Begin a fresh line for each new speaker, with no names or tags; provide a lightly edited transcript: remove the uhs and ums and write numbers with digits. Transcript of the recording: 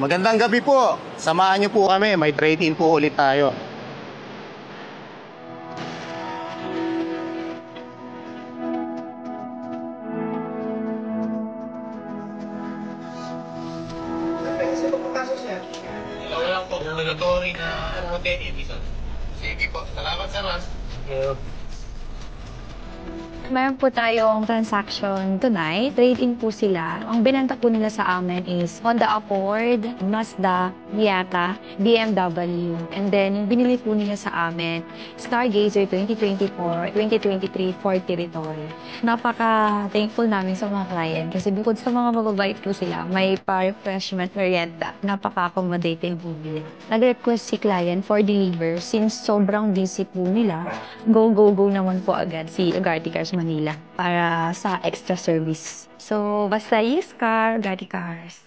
Magandang gabi po. Samahan niyo po kami. May trade-in po ulit tayo. Wala lang po. Nagatory na hotel. Sige po. Salamat sa mas.
Meron po tayong transaction tonight. Trade-in po sila. Ang binenta po nila sa amin is Honda Accord, Mazda, Miata, BMW. And then, binili po nila sa amin Stargazer 2024-2023 Ford Territory. Napaka-thankful namin sa mga client kasi bukod sa mga mababait po sila, may pa-refreshment merienda. Napaka-accommodating po nila. Nag-request si client for deliver since sobrang busy po nila. Go naman po agad si Agarte Cars Manila para sa extra service. So, basta use car, Agarte Cars.